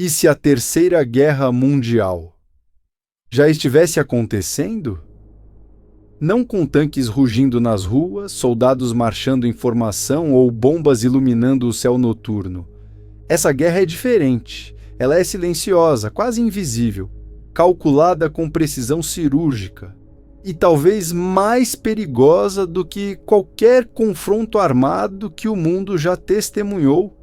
E se a Terceira Guerra Mundial já estivesse acontecendo? Não com tanques rugindo nas ruas, soldados marchando em formação ou bombas iluminando o céu noturno. Essa guerra é diferente. Ela é silenciosa, quase invisível, calculada com precisão cirúrgica e talvez mais perigosa do que qualquer confronto armado que o mundo já testemunhou.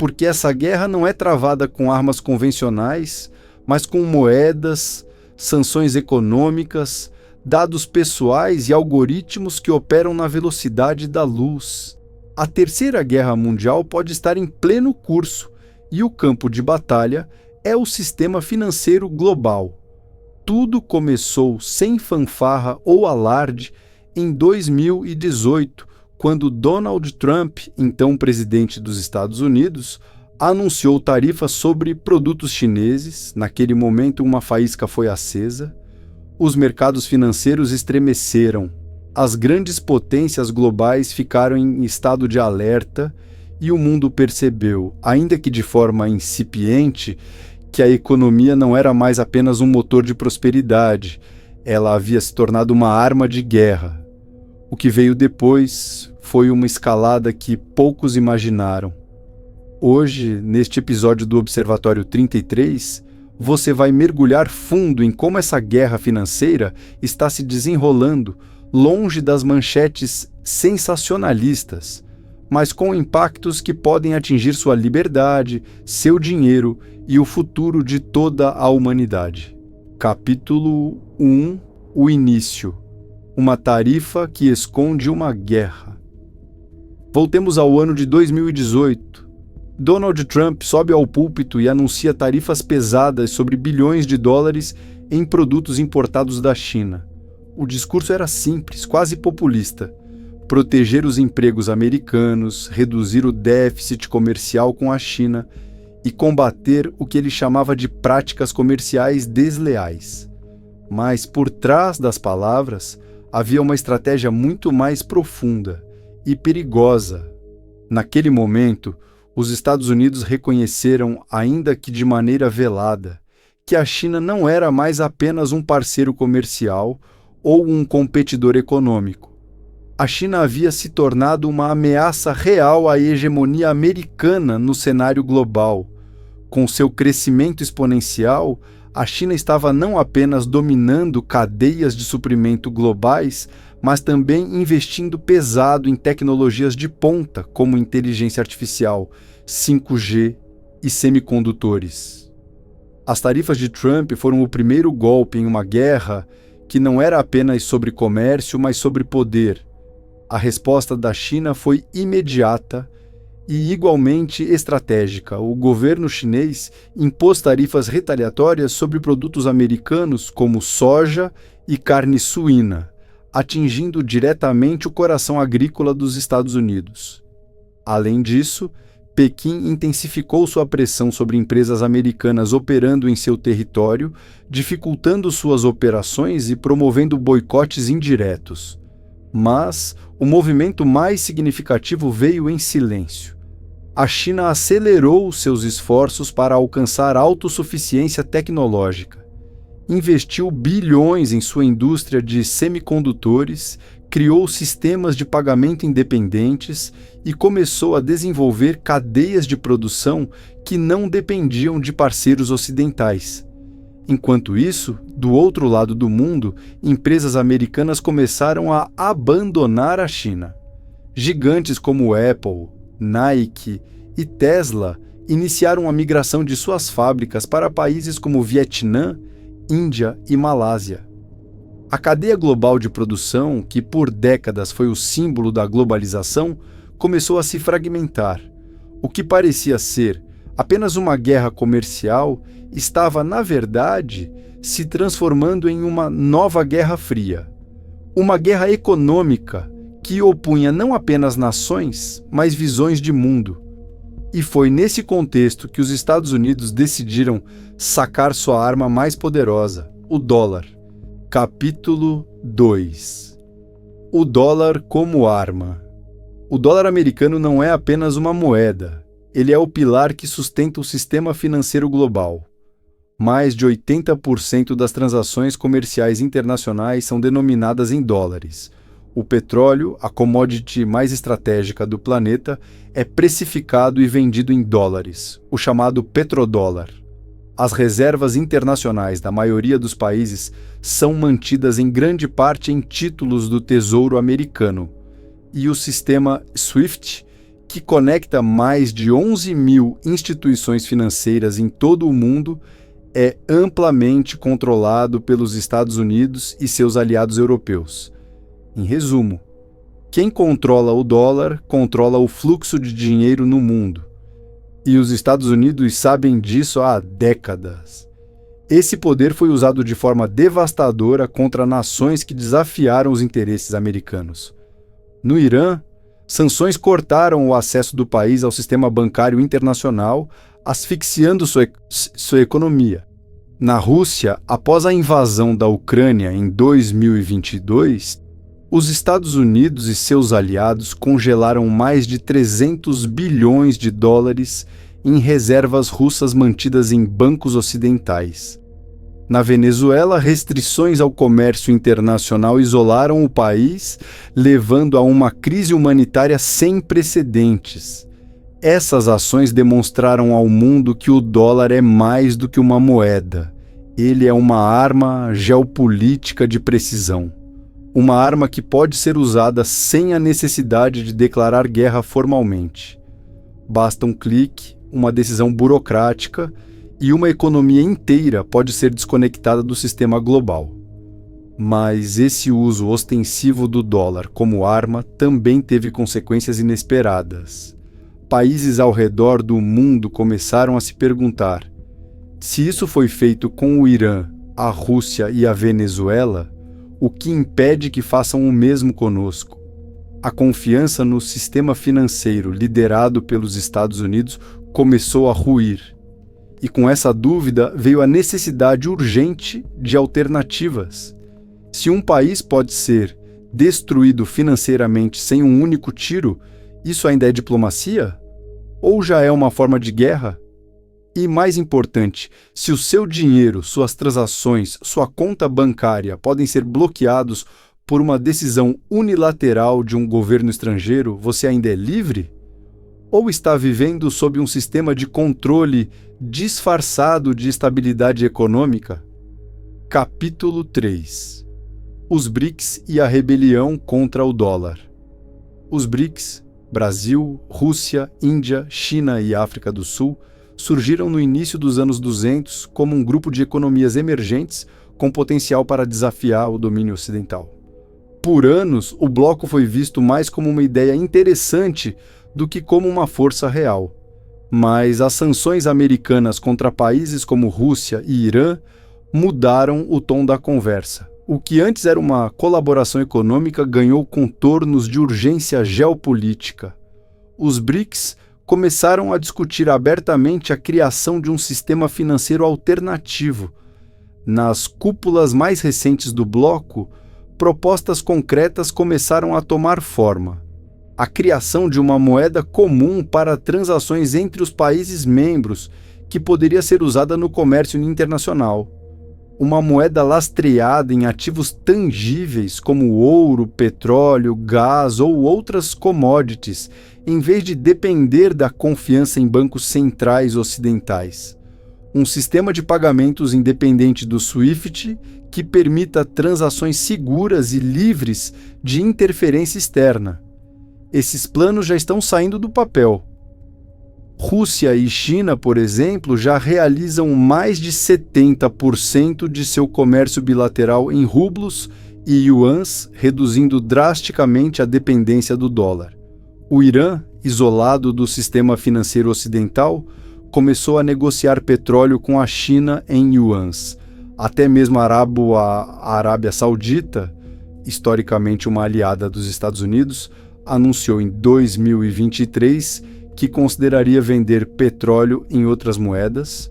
Porque essa guerra não é travada com armas convencionais, mas com moedas, sanções econômicas, dados pessoais e algoritmos que operam na velocidade da luz. A Terceira Guerra Mundial pode estar em pleno curso e o campo de batalha é o sistema financeiro global. Tudo começou sem fanfarra ou alarde em 2018, quando Donald Trump, então presidente dos Estados Unidos, anunciou tarifas sobre produtos chineses. Naquele momento, uma faísca foi acesa. Os mercados financeiros estremeceram, as grandes potências globais ficaram em estado de alerta e o mundo percebeu, ainda que de forma incipiente, que a economia não era mais apenas um motor de prosperidade, ela havia se tornado uma arma de guerra. O que veio depois foi uma escalada que poucos imaginaram. Hoje, neste episódio do Observatório 33, você vai mergulhar fundo em como essa guerra financeira está se desenrolando longe das manchetes sensacionalistas, mas com impactos que podem atingir sua liberdade, seu dinheiro e o futuro de toda a humanidade. Capítulo 1 – O início. Uma tarifa que esconde uma guerra. Voltemos ao ano de 2018. Donald Trump sobe ao púlpito e anuncia tarifas pesadas sobre bilhões de dólares em produtos importados da China. O discurso era simples, quase populista. Proteger os empregos americanos, reduzir o déficit comercial com a China e combater o que ele chamava de práticas comerciais desleais. Mas por trás das palavras havia uma estratégia muito mais profunda e perigosa. Naquele momento, os Estados Unidos reconheceram, ainda que de maneira velada, que a China não era mais apenas um parceiro comercial ou um competidor econômico. A China havia se tornado uma ameaça real à hegemonia americana no cenário global. Com seu crescimento exponencial, a China estava não apenas dominando cadeias de suprimento globais, mas também investindo pesado em tecnologias de ponta, como inteligência artificial, 5G e semicondutores. As tarifas de Trump foram o primeiro golpe em uma guerra que não era apenas sobre comércio, mas sobre poder. A resposta da China foi imediata e igualmente estratégica. O governo chinês impôs tarifas retaliatórias sobre produtos americanos como soja e carne suína, atingindo diretamente o coração agrícola dos Estados Unidos. Além disso, Pequim intensificou sua pressão sobre empresas americanas operando em seu território, dificultando suas operações e promovendo boicotes indiretos. Mas o movimento mais significativo veio em silêncio. A China acelerou seus esforços para alcançar autossuficiência tecnológica. Investiu bilhões em sua indústria de semicondutores, criou sistemas de pagamento independentes e começou a desenvolver cadeias de produção que não dependiam de parceiros ocidentais. Enquanto isso, do outro lado do mundo, empresas americanas começaram a abandonar a China. Gigantes como Apple, Nike e Tesla iniciaram a migração de suas fábricas para países como Vietnã, Índia e Malásia. A cadeia global de produção, que por décadas foi o símbolo da globalização, começou a se fragmentar. O que parecia ser apenas uma guerra comercial estava, na verdade, se transformando em uma nova Guerra Fria. Uma guerra econômica que opunha não apenas nações, mas visões de mundo. E foi nesse contexto que os Estados Unidos decidiram sacar sua arma mais poderosa, o dólar. Capítulo 2. O dólar como arma. O dólar americano não é apenas uma moeda. Ele é o pilar que sustenta o sistema financeiro global. Mais de 80% das transações comerciais internacionais são denominadas em dólares. O petróleo, a commodity mais estratégica do planeta, é precificado e vendido em dólares, o chamado petrodólar. As reservas internacionais da maioria dos países são mantidas em grande parte em títulos do Tesouro Americano. E o sistema SWIFT, que conecta mais de 11 mil instituições financeiras em todo o mundo, é amplamente controlado pelos Estados Unidos e seus aliados europeus. Em resumo, quem controla o dólar controla o fluxo de dinheiro no mundo. E os Estados Unidos sabem disso há décadas. Esse poder foi usado de forma devastadora contra nações que desafiaram os interesses americanos. No Irã, sanções cortaram o acesso do país ao sistema bancário internacional, asfixiando sua economia. Na Rússia, após a invasão da Ucrânia em 2022, os Estados Unidos e seus aliados congelaram mais de 300 bilhões de dólares em reservas russas mantidas em bancos ocidentais. Na Venezuela, restrições ao comércio internacional isolaram o país, levando a uma crise humanitária sem precedentes. Essas ações demonstraram ao mundo que o dólar é mais do que uma moeda. Ele é uma arma geopolítica de precisão. Uma arma que pode ser usada sem a necessidade de declarar guerra formalmente. Basta um clique, uma decisão burocrática e uma economia inteira pode ser desconectada do sistema global. Mas esse uso ostensivo do dólar como arma também teve consequências inesperadas. Países ao redor do mundo começaram a se perguntar: se isso foi feito com o Irã, a Rússia e a Venezuela, o que impede que façam o mesmo conosco? A confiança no sistema financeiro liderado pelos Estados Unidos começou a ruir. E com essa dúvida veio a necessidade urgente de alternativas. Se um país pode ser destruído financeiramente sem um único tiro, isso ainda é diplomacia? Ou já é uma forma de guerra? E mais importante, se o seu dinheiro, suas transações, sua conta bancária podem ser bloqueados por uma decisão unilateral de um governo estrangeiro, você ainda é livre? Ou está vivendo sob um sistema de controle disfarçado de estabilidade econômica? Capítulo 3. Os BRICS e a rebelião contra o dólar. Os BRICS, Brasil, Rússia, Índia, China e África do Sul, surgiram no início dos anos 200 como um grupo de economias emergentes com potencial para desafiar o domínio ocidental. Por anos, o bloco foi visto mais como uma ideia interessante do que como uma força real. Mas as sanções americanas contra países como Rússia e Irã mudaram o tom da conversa. O que antes era uma colaboração econômica ganhou contornos de urgência geopolítica. Os BRICS começaram a discutir abertamente a criação de um sistema financeiro alternativo. Nas cúpulas mais recentes do bloco, propostas concretas começaram a tomar forma. A criação de uma moeda comum para transações entre os países membros, que poderia ser usada no comércio internacional. Uma moeda lastreada em ativos tangíveis como ouro, petróleo, gás ou outras commodities, em vez de depender da confiança em bancos centrais ocidentais. Um sistema de pagamentos independente do SWIFT que permita transações seguras e livres de interferência externa. Esses planos já estão saindo do papel. Rússia e China, por exemplo, já realizam mais de 70% de seu comércio bilateral em rublos e yuans, reduzindo drasticamente a dependência do dólar. O Irã, isolado do sistema financeiro ocidental, começou a negociar petróleo com a China em yuans. Até mesmo a Arábia Saudita, historicamente uma aliada dos Estados Unidos, anunciou em 2023 que consideraria vender petróleo em outras moedas.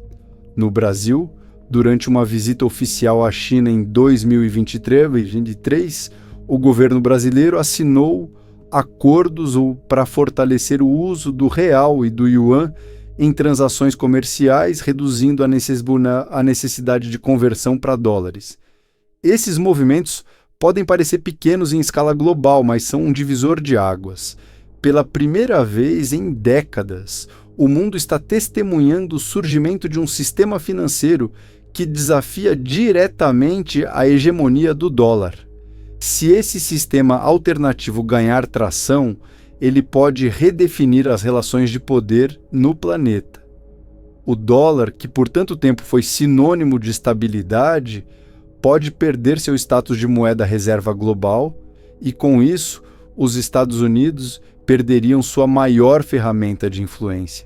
No Brasil, durante uma visita oficial à China em 2023, o governo brasileiro assinou acordos ou para fortalecer o uso do real e do yuan em transações comerciais, reduzindo a necessidade de conversão para dólares. Esses movimentos podem parecer pequenos em escala global, mas são um divisor de águas. Pela primeira vez em décadas, o mundo está testemunhando o surgimento de um sistema financeiro que desafia diretamente a hegemonia do dólar. Se esse sistema alternativo ganhar tração, ele pode redefinir as relações de poder no planeta. O dólar, que por tanto tempo foi sinônimo de estabilidade, pode perder seu status de moeda reserva global e, com isso, os Estados Unidos perderiam sua maior ferramenta de influência.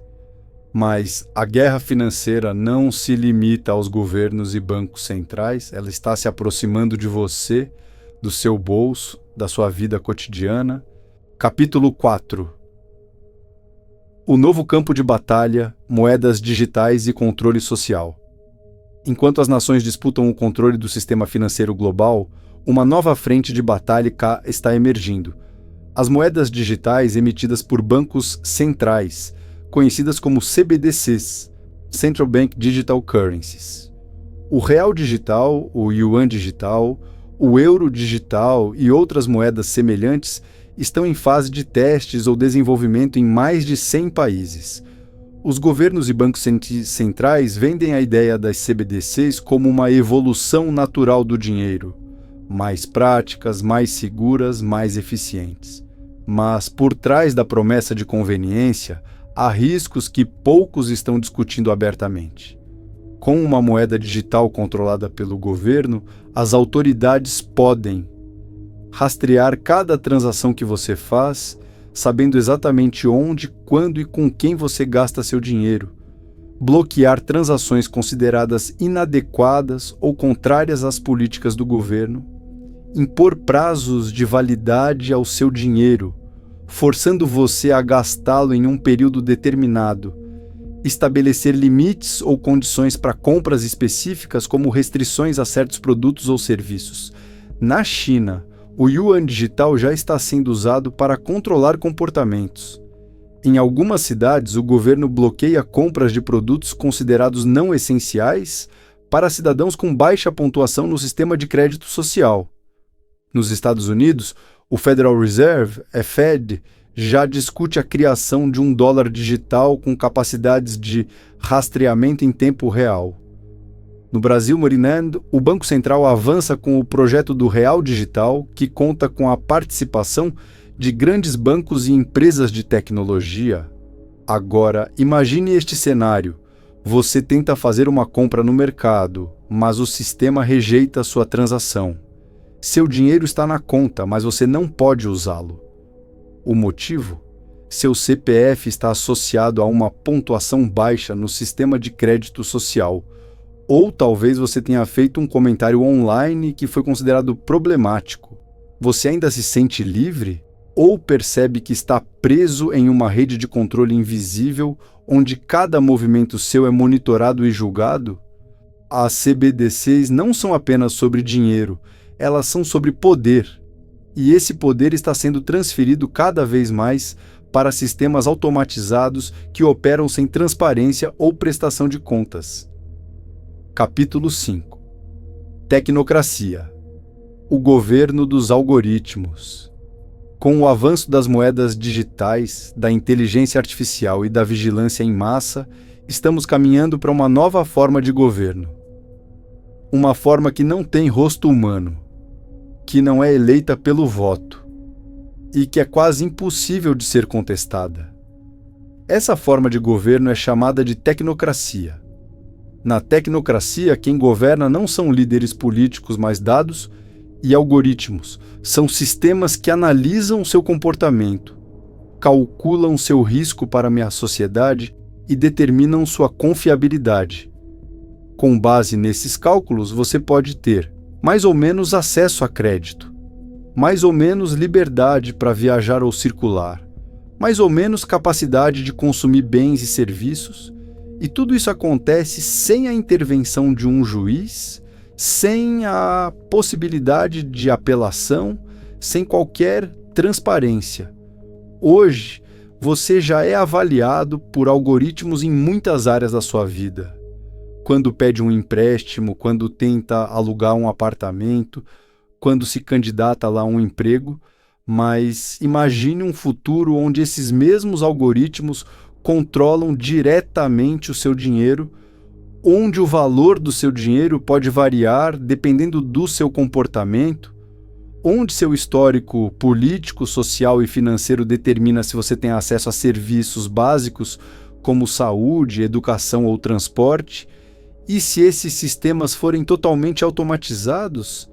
Mas a guerra financeira não se limita aos governos e bancos centrais, ela está se aproximando de você, do seu bolso, da sua vida cotidiana. Capítulo 4. O novo campo de batalha, moedas digitais e controle social. Enquanto as nações disputam o controle do sistema financeiro global, uma nova frente de batalha está emergindo. As moedas digitais emitidas por bancos centrais, conhecidas como CBDCs, Central Bank Digital Currencies. O real digital, o yuan digital, o euro digital e outras moedas semelhantes estão em fase de testes ou desenvolvimento em mais de 100 países. Os governos e bancos centrais vendem a ideia das CBDCs como uma evolução natural do dinheiro, mais práticas, mais seguras, mais eficientes. Mas, por trás da promessa de conveniência, há riscos que poucos estão discutindo abertamente. Com uma moeda digital controlada pelo governo, as autoridades podem rastrear cada transação que você faz, sabendo exatamente onde, quando e com quem você gasta seu dinheiro, bloquear transações consideradas inadequadas ou contrárias às políticas do governo, impor prazos de validade ao seu dinheiro, forçando você a gastá-lo em um período determinado, estabelecer limites ou condições para compras específicas, como restrições a certos produtos ou serviços. Na China, o yuan digital já está sendo usado para controlar comportamentos. Em algumas cidades, o governo bloqueia compras de produtos considerados não essenciais para cidadãos com baixa pontuação no sistema de crédito social. Nos Estados Unidos, o Federal Reserve, Fed, já discute a criação de um dólar digital com capacidades de rastreamento em tempo real. No Brasil, Maryland, o Banco Central avança com o projeto do Real Digital, que conta com a participação de grandes bancos e empresas de tecnologia. Agora, imagine este cenário. Você tenta fazer uma compra no mercado, mas o sistema rejeita sua transação. Seu dinheiro está na conta, mas você não pode usá-lo. O motivo? Seu CPF está associado a uma pontuação baixa no sistema de crédito social. Ou talvez você tenha feito um comentário online que foi considerado problemático. Você ainda se sente livre? Ou percebe que está preso em uma rede de controle invisível, onde cada movimento seu é monitorado e julgado? As CBDCs não são apenas sobre dinheiro, elas são sobre poder. E esse poder está sendo transferido cada vez mais para sistemas automatizados que operam sem transparência ou prestação de contas. Capítulo 5. Tecnocracia. O governo dos algoritmos. Com o avanço das moedas digitais, da inteligência artificial e da vigilância em massa, estamos caminhando para uma nova forma de governo. Uma forma que não tem rosto humano, que não é eleita pelo voto e que é quase impossível de ser contestada. Essa forma de governo é chamada de tecnocracia. Na tecnocracia, quem governa não são líderes políticos, mas dados e algoritmos. São sistemas que analisam seu comportamento, calculam seu risco para a sociedade e determinam sua confiabilidade. Com base nesses cálculos, você pode ter mais ou menos acesso a crédito, mais ou menos liberdade para viajar ou circular, mais ou menos capacidade de consumir bens e serviços, e tudo isso acontece sem a intervenção de um juiz, sem a possibilidade de apelação, sem qualquer transparência. Hoje, você já é avaliado por algoritmos em muitas áreas da sua vida. Quando pede um empréstimo, quando tenta alugar um apartamento, quando se candidata lá a um emprego, mas imagine um futuro onde esses mesmos algoritmos controlam diretamente o seu dinheiro, onde o valor do seu dinheiro pode variar dependendo do seu comportamento, onde seu histórico político, social e financeiro determina se você tem acesso a serviços básicos como saúde, educação ou transporte, e se esses sistemas forem totalmente automatizados?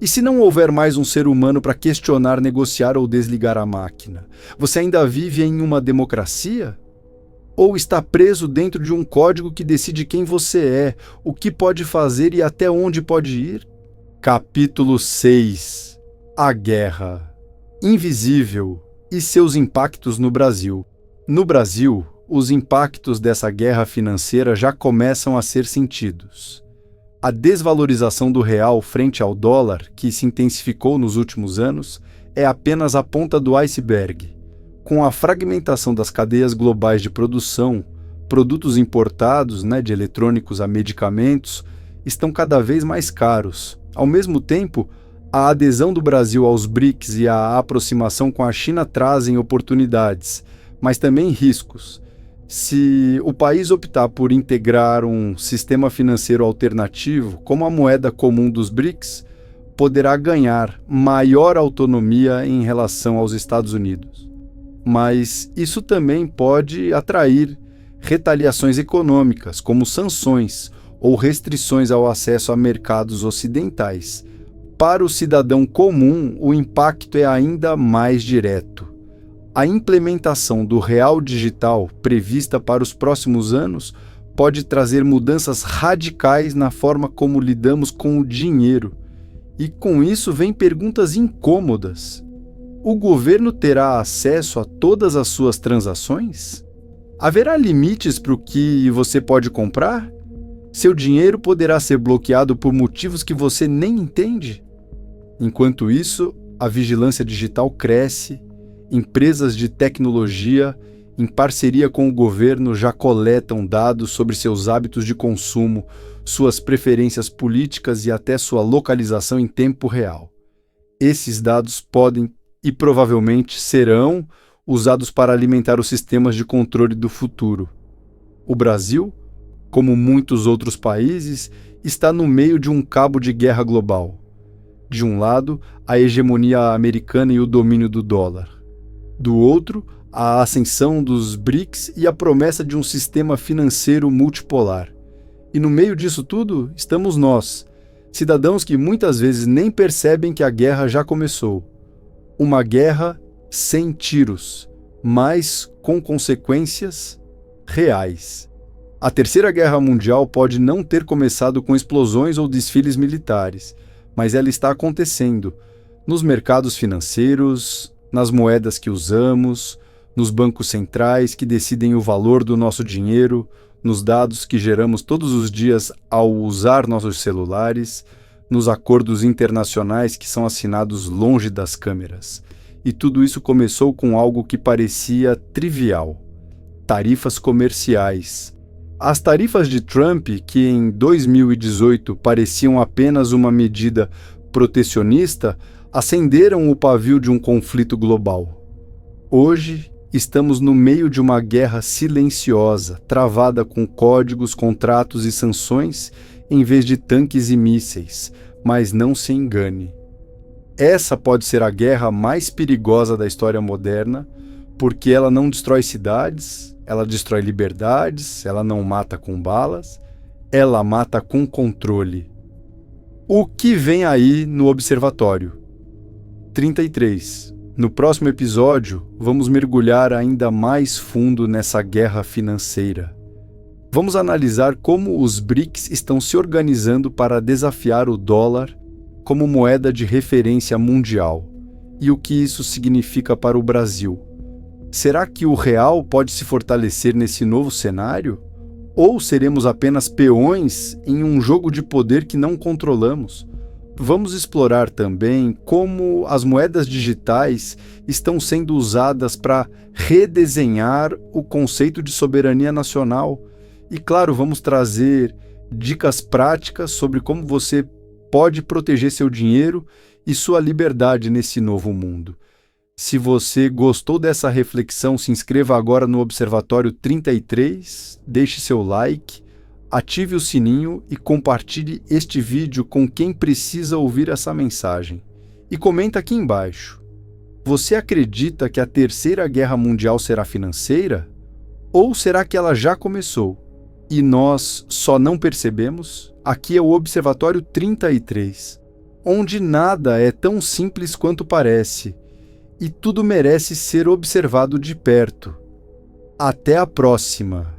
E se não houver mais um ser humano para questionar, negociar ou desligar a máquina? Você ainda vive em uma democracia? Ou está preso dentro de um código que decide quem você é, o que pode fazer e até onde pode ir? Capítulo 6. A guerra invisível e seus impactos no Brasil. No Brasil, os impactos dessa guerra financeira já começam a ser sentidos. A desvalorização do real frente ao dólar, que se intensificou nos últimos anos, é apenas a ponta do iceberg. Com a fragmentação das cadeias globais de produção, produtos importados, de eletrônicos a medicamentos, estão cada vez mais caros. Ao mesmo tempo, a adesão do Brasil aos BRICS e a aproximação com a China trazem oportunidades, mas também riscos. Se o país optar por integrar um sistema financeiro alternativo, como a moeda comum dos BRICS, poderá ganhar maior autonomia em relação aos Estados Unidos. Mas isso também pode atrair retaliações econômicas, como sanções ou restrições ao acesso a mercados ocidentais. Para o cidadão comum, o impacto é ainda mais direto. A implementação do real digital prevista para os próximos anos pode trazer mudanças radicais na forma como lidamos com o dinheiro. E com isso vem perguntas incômodas. O governo terá acesso a todas as suas transações? Haverá limites para o que você pode comprar? Seu dinheiro poderá ser bloqueado por motivos que você nem entende? Enquanto isso, a vigilância digital cresce. Empresas de tecnologia, em parceria com o governo, já coletam dados sobre seus hábitos de consumo, suas preferências políticas e até sua localização em tempo real. Esses dados podem e provavelmente serão usados para alimentar os sistemas de controle do futuro. O Brasil, como muitos outros países, está no meio de um cabo de guerra global. De um lado, a hegemonia americana e o domínio do dólar. Do outro, a ascensão dos BRICS e a promessa de um sistema financeiro multipolar. E no meio disso tudo, estamos nós, cidadãos que muitas vezes nem percebem que a guerra já começou. Uma guerra sem tiros, mas com consequências reais. A Terceira Guerra Mundial pode não ter começado com explosões ou desfiles militares, mas ela está acontecendo nos mercados financeiros, nas moedas que usamos, nos bancos centrais que decidem o valor do nosso dinheiro, nos dados que geramos todos os dias ao usar nossos celulares, nos acordos internacionais que são assinados longe das câmeras. E tudo isso começou com algo que parecia trivial: tarifas comerciais. As tarifas de Trump, que em 2018 pareciam apenas uma medida protecionista, acenderam o pavio de um conflito global. Hoje, estamos no meio de uma guerra silenciosa, travada com códigos, contratos e sanções, em vez de tanques e mísseis, mas não se engane. Essa pode ser a guerra mais perigosa da história moderna, porque ela não destrói cidades, ela destrói liberdades, ela não mata com balas, ela mata com controle. O que vem aí no Observatório? 33. No próximo episódio, vamos mergulhar ainda mais fundo nessa guerra financeira. Vamos analisar como os BRICS estão se organizando para desafiar o dólar como moeda de referência mundial e o que isso significa para o Brasil. Será que o real pode se fortalecer nesse novo cenário? Ou seremos apenas peões em um jogo de poder que não controlamos? Vamos explorar também como as moedas digitais estão sendo usadas para redesenhar o conceito de soberania nacional. E, claro, vamos trazer dicas práticas sobre como você pode proteger seu dinheiro e sua liberdade nesse novo mundo. Se você gostou dessa reflexão, se inscreva agora no Observatório 33, deixe seu like, ative o sininho e compartilhe este vídeo com quem precisa ouvir essa mensagem. E comenta aqui embaixo. Você acredita que a Terceira Guerra Mundial será financeira? Ou será que ela já começou e nós só não percebemos? Aqui é o Observatório 33, onde nada é tão simples quanto parece e tudo merece ser observado de perto. Até a próxima!